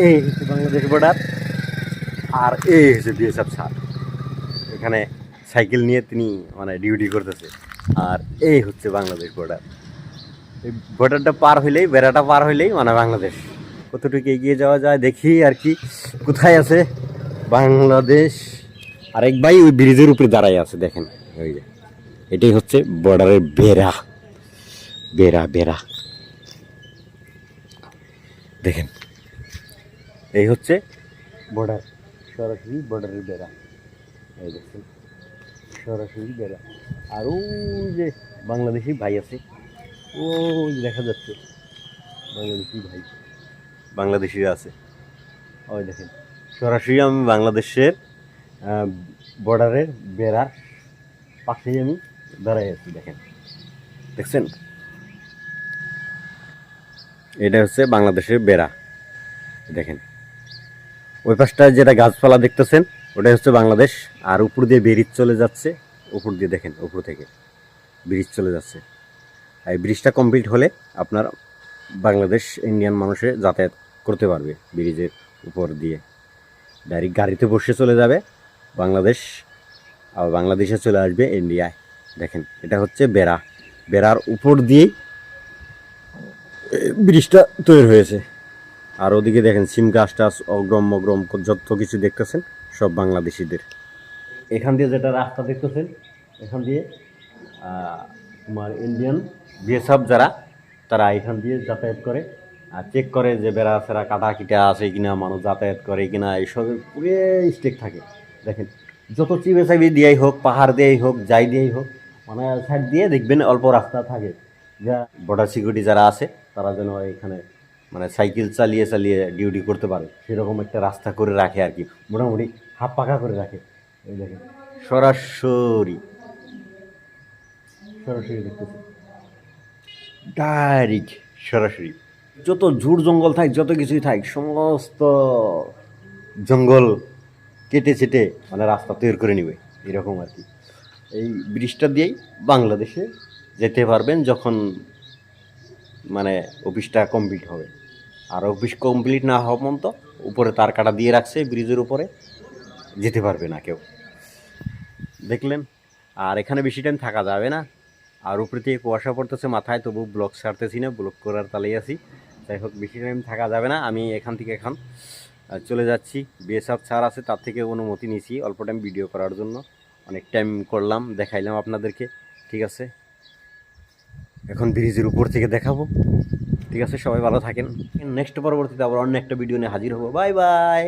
এই হচ্ছে বাংলাদেশ বর্ডার, আর এই হচ্ছে বিএসএফ স্যার, এখানে সাইকেল নিয়ে তিনি মানে ডিউটি করতেছে। আর এই হচ্ছে বাংলাদেশ বর্ডার। এই বর্ডারটা পার হইলেই, বেড়াটা পার হইলেই মানে বাংলাদেশ। কতটুকু এগিয়ে যাওয়া যায় দেখি আর কি, কোথায় আছে বাংলাদেশ। আরেক ভাই ওই ব্রিজের উপরে দাঁড়াই আছে, দেখেন ওই যে, এটাই হচ্ছে বর্ডারের বেড়া, বেড়া বেড়া দেখেন, এই হচ্ছে বর্ডার, সরাসরি বর্ডারের বেড়া, এই দেখছেন সরাসরি বেড়া। আর ওই যে বাংলাদেশি ভাই আছে, ওই দেখা যাচ্ছে বাংলাদেশি ভাই, বাংলাদেশিরা আছে, ওই দেখেন সরাসরি আমি বাংলাদেশের বর্ডারের বেড়ার পাশেই আমি দাঁড়াই আছি, দেখেন দেখছেন, এটা হচ্ছে বাংলাদেশের বেড়া। দেখেন ওই পাশটা যেটা গাছপালা দেখতেছেন ওটাই হচ্ছে বাংলাদেশ, আর উপর দিয়ে ব্রিজ চলে যাচ্ছে, উপর দিয়ে দেখেন উপর থেকে ব্রিজ চলে যাচ্ছে। এই ব্রিজটা কমপ্লিট হলে আপনার বাংলাদেশ ইন্ডিয়ান মানুষে যাতায়াত করতে পারবে ব্রিজের উপর দিয়ে, ডাইরেক্ট গাড়িতে বসে চলে যাবে বাংলাদেশ, আর বাংলাদেশে চলে আসবে ইন্ডিয়ায়। দেখেন এটা হচ্ছে বেড়া, বেড়ার উপর দিয়েই ব্রিজটা তৈরি হয়েছে। আর ওদিকে দেখেন সিম গাছ টাছ অগ্রম মগ্রম যত কিছু দেখতেছেন সব বাংলাদেশিদের। এখান দিয়ে যেটা রাস্তা দেখতেছেন, এখান দিয়ে তোমার ইন্ডিয়ান বিএসএফ যারা, তারা এখান দিয়ে যাতায়াত করে আর চেক করে যে বেড়া ফেরা কাটা কিটা আছে কিনা, মানুষ যাতায়াত করে কিনা, এইসবের পুরে স্টেক থাকে। দেখেন যত চিবে চাবি দিয়াই হোক, পাহাড় দিয়েই হোক, যাই দিয়েই হোক, মানে সাইড দিয়ে দেখবেন অল্প রাস্তা থাকে, যা বর্ডার সিকিউরিটি যারা আছে তারা যেন এখানে মানে সাইকেল চালিয়ে চালিয়ে ডিউটি করতে পারে, সেরকম একটা রাস্তা করে রাখে আর কি, মোটামুটি হাফ পাকা করে রাখে। এই দেখেন সরাসরি সরাসরি দেখতেছে, ডাইরেক্ট সরাসরি যত ঝুড় জঙ্গল থাক, যত কিছুই থাক, সমস্ত জঙ্গল কেটে ছেটে মানে রাস্তা তৈরি করে নেবে এরকম আর কি। এই ব্রিজটা দিয়েই বাংলাদেশে যেতে পারবেন যখন মানে অফিসটা কমপ্লিট হবে। আর অফিস কমপ্লিট না হওয়া পর্যন্ত উপরে তার কাটা দিয়ে রাখছে, ব্রিজের উপরে যেতে পারবে না কেউ, দেখলেন। আর এখানে বেশি টাইম থাকা যাবে না, আর উপরে থেকে কুয়াশা পড়তেছে মাথায়, তবু ব্লগ ছাড়তেছি না, ব্লগ করার তালেই আছি। যাই হোক বেশি টাইম থাকা যাবে না, আমি এখান থেকে এখন চলে যাচ্ছি। বিএসএফ স্যার আছে, তার থেকে অনুমতি নিয়েছি অল্প টাইম ভিডিও করার জন্য, অনেক টাইম করলাম, দেখাইলাম আপনাদেরকে, ঠিক আছে। এখন ব্রিজের উপর থেকে দেখাবো, ঠিক আছে। সবাই ভালো থাকেন, নেক্সট পরবর্তীতে আবার অন্য একটা ভিডিও নিয়ে হাজির হবো। Bye bye.